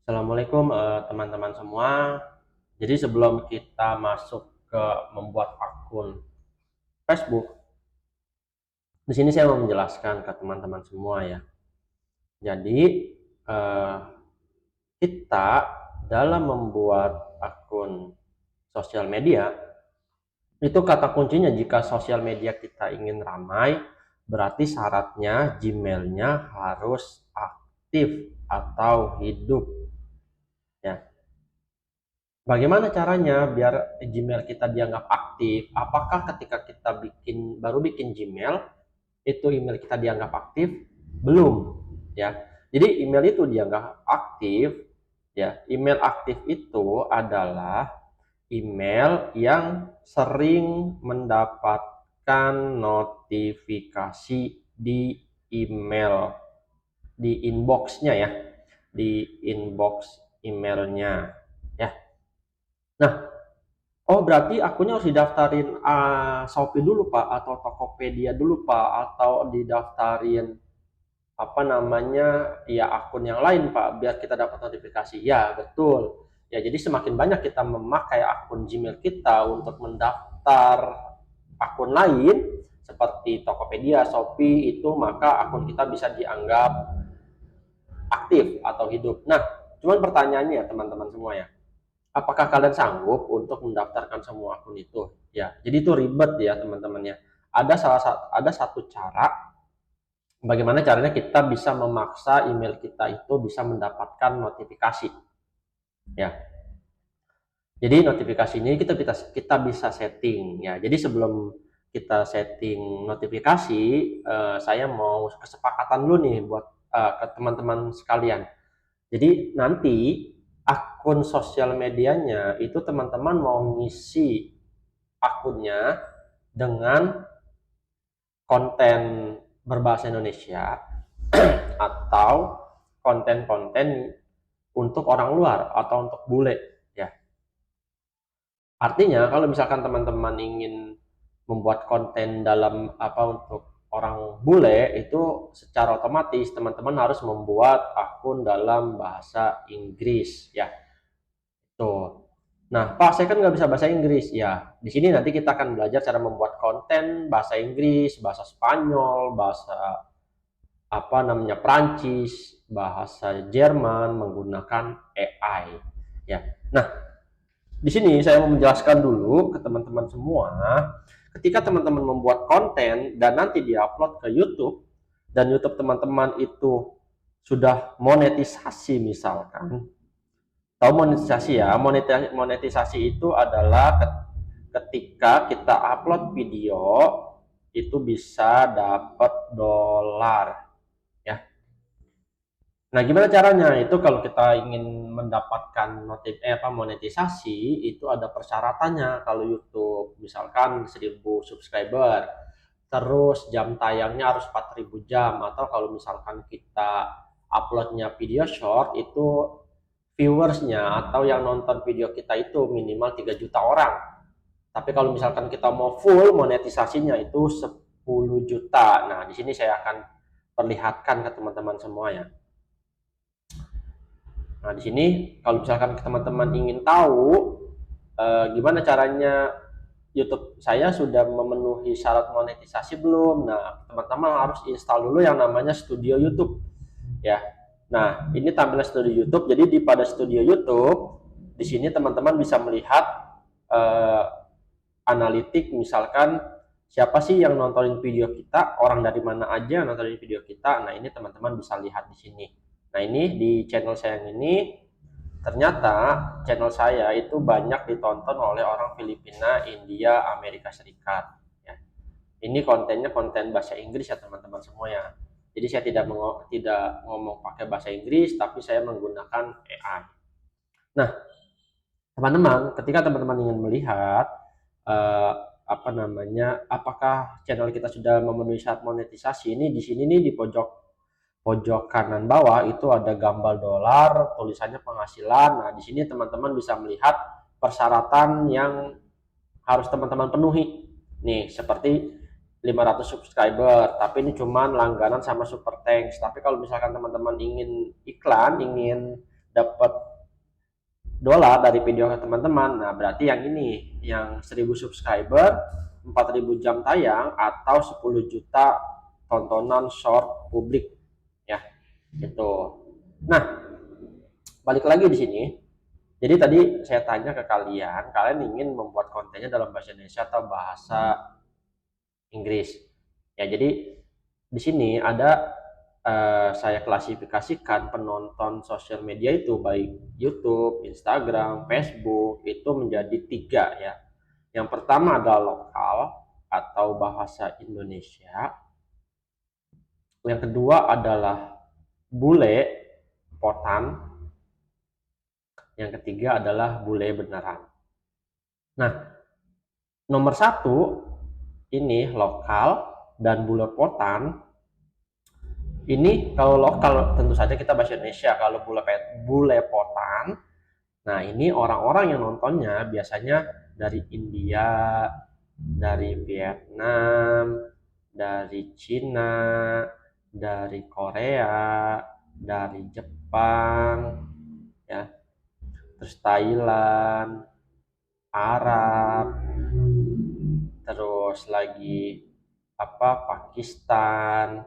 Assalamualaikum teman-teman semua. Jadi sebelum kita masuk ke membuat akun Facebook, di sini saya mau menjelaskan ke teman-teman semua ya. Jadi eh, kita dalam membuat akun sosial media itu kata kuncinya jika sosial media kita ingin ramai, berarti syaratnya Gmail-nya harus aktif atau hidup ya. Bagaimana caranya biar Gmail kita dianggap aktif? Apakah ketika kita baru bikin Gmail, itu email kita dianggap aktif? Belum, ya. Jadi email itu dianggap aktif, ya. Email aktif itu adalah email yang sering mendapatkan notifikasi di email, di inbox-nya ya, di inbox emailnya, ya. Nah, oh, berarti akunnya harus didaftarin Shopee dulu, Pak, atau Tokopedia dulu, Pak, atau didaftarin apa namanya, ya akun yang lain, Pak, biar kita dapat notifikasi. Ya, betul. Ya, jadi semakin banyak kita memakai akun Gmail kita untuk mendaftar akun lain seperti Tokopedia, Shopee itu, maka akun kita bisa dianggap aktif atau hidup. Nah, cuman pertanyaannya ya teman-teman semua ya, apakah kalian sanggup untuk mendaftarkan semua akun itu? Ya, jadi itu ribet ya teman-teman ya. Ada satu cara bagaimana caranya kita bisa memaksa email kita itu bisa mendapatkan notifikasi. Ya, jadi notifikasi ini kita bisa setting ya. Jadi sebelum kita setting notifikasi, saya mau kesepakatan dulu nih buat ke teman-teman sekalian. Jadi nanti akun sosial medianya itu teman-teman mau ngisi akunnya dengan konten berbahasa Indonesia atau konten-konten untuk orang luar atau untuk bule ya. Artinya kalau misalkan teman-teman ingin membuat konten dalam apa untuk orang bule itu secara otomatis teman-teman harus membuat akun dalam bahasa Inggris ya. Tuh. Nah, Pak, saya kan nggak bisa bahasa Inggris. Ya, di sini nanti kita akan belajar cara membuat konten bahasa Inggris, bahasa Spanyol, bahasa apa namanya Prancis, bahasa Jerman menggunakan AI. Ya. Nah, di sini saya mau menjelaskan dulu ke teman-teman semua, ketika teman-teman membuat konten dan nanti diupload ke YouTube dan YouTube teman-teman itu sudah monetisasi misalkan, tahu monetisasi ya? Monetisasi itu adalah ketika kita upload video itu bisa dapat dolar ya. Nah, gimana caranya? Itu kalau kita ingin mendapatkan monetisasi itu ada persyaratannya. Kalau YouTube misalkan 1000 subscriber, terus jam tayangnya harus 4000 jam, atau kalau misalkan kita uploadnya video short itu viewersnya atau yang nonton video kita itu minimal 3 juta orang. Tapi kalau misalkan kita mau full monetisasinya itu 10 juta. Nah, di sini saya akan perlihatkan ke teman-teman semua ya. Nah, di sini kalau misalkan teman-teman ingin tahu gimana caranya YouTube saya sudah memenuhi syarat monetisasi belum? Nah, teman-teman harus install dulu yang namanya Studio YouTube. Ya. Nah, ini tampilan Studio YouTube. Jadi pada Studio YouTube di sini teman-teman bisa melihat eh, analitik, misalkan siapa sih yang nontonin video kita, orang dari mana aja yang nontonin video kita. Nah, ini teman-teman bisa lihat di sini. Nah, ini di channel saya yang ini ternyata channel saya itu banyak ditonton oleh orang Filipina, India, Amerika Serikat. Ya. Ini kontennya konten bahasa Inggris ya teman-teman semua ya. Jadi saya tidak ngomong pakai bahasa Inggris, tapi saya menggunakan AI. Nah, teman-teman, ketika teman-teman ingin melihat eh, apa namanya, apakah channel kita sudah memenuhi syarat monetisasi, ini di sini nih di pojok pojok kanan bawah itu ada gambar dolar, tulisannya penghasilan. Nah, di sini teman-teman bisa melihat persyaratan yang harus teman-teman penuhi. Nih, seperti 500 subscriber, tapi ini cuman langganan sama super thanks. Tapi kalau misalkan teman-teman ingin iklan, ingin dapat dolar dari video teman-teman. Nah, berarti yang ini, yang 1000 subscriber, 4000 jam tayang, atau 10 juta tontonan short publik ya, gitu. Nah, balik lagi di sini. Jadi tadi saya tanya ke kalian, kalian ingin membuat kontennya dalam bahasa Indonesia atau bahasa Inggris? Ya, jadi di sini ada saya klasifikasikan penonton sosial media itu baik YouTube, Instagram, Facebook itu menjadi 3 ya. Yang pertama adalah lokal atau bahasa Indonesia. Yang kedua adalah bule potan. Yang ketiga adalah bule beneran. Nah, nomor 1 ini lokal dan bule potan. Ini kalau lokal tentu saja kita bahasa Indonesia. Kalau bule potan, nah ini orang-orang yang nontonnya biasanya dari India, dari Vietnam, dari Cina, dari Korea, dari Jepang, ya, terus Thailand, Arab, terus lagi Pakistan,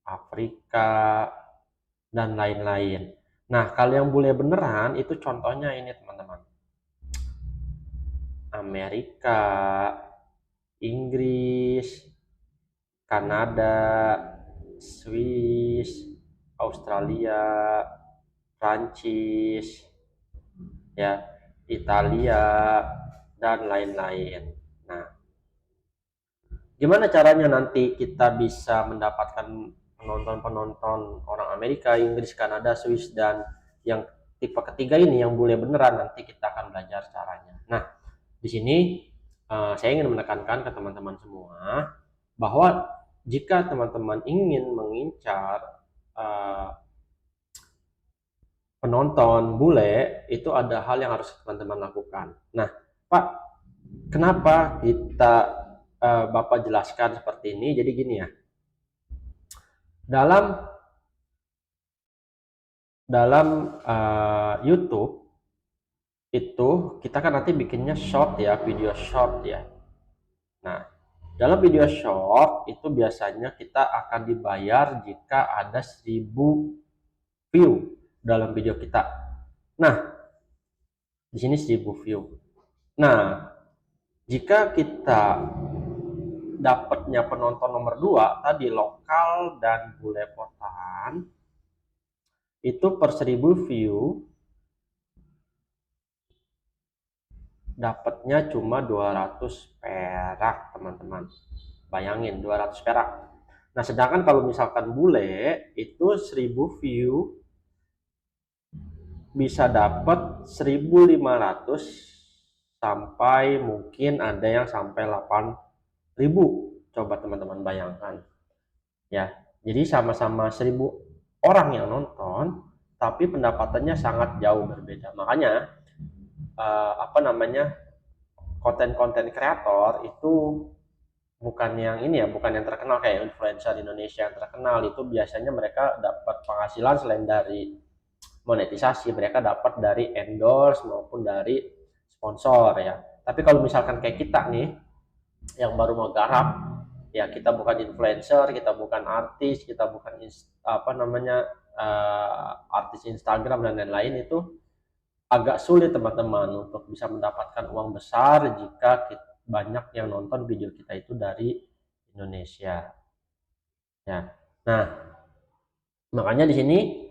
Afrika, dan lain-lain. Nah, kalau yang bule beneran itu contohnya ini teman-teman. Amerika, Inggris, Kanada, Swiss, Australia, Prancis, ya, Italia, dan lain-lain. Nah, gimana caranya nanti kita bisa mendapatkan penonton-penonton orang Amerika, Inggris, Kanada, Swiss, dan yang tipe ketiga ini yang bule beneran? Nanti kita akan belajar caranya. Nah, di sini saya ingin menekankan ke teman-teman semua bahwa jika teman-teman ingin mengincar penonton bule, itu ada hal yang harus teman-teman lakukan. Nah, Pak, kenapa kita Bapak jelaskan seperti ini? Jadi gini ya, dalam YouTube itu kita kan nanti bikinnya short ya, video short ya. Nah, dalam video short itu biasanya kita akan dibayar jika ada 1000 view dalam video kita. Nah, di sini 1000 view. Nah, jika kita dapatnya penonton nomor 2 tadi lokal dan bule potan, itu per 1000 view dapatnya cuma 200 perak teman-teman. Bayangin 200 perak. Nah, sedangkan kalau misalkan bule itu 1000 view bisa dapat 1500 sampai mungkin ada yang sampai 8000. Coba teman-teman bayangkan. Ya, jadi sama-sama 1000 orang yang nonton, tapi pendapatannya sangat jauh berbeda. Makanya konten-konten kreator itu bukan yang ini ya, bukan yang terkenal kayak influencer di Indonesia yang terkenal. Itu biasanya mereka dapat penghasilan selain dari monetisasi, mereka dapat dari endorse maupun dari sponsor ya. Tapi kalau misalkan kayak kita nih yang baru mau garap, ya kita bukan influencer, kita bukan artis, kita bukan artis Instagram dan lain-lain, itu agak sulit teman-teman untuk bisa mendapatkan uang besar jika banyak yang nonton video kita itu dari Indonesia. Ya. Nah, makanya di sini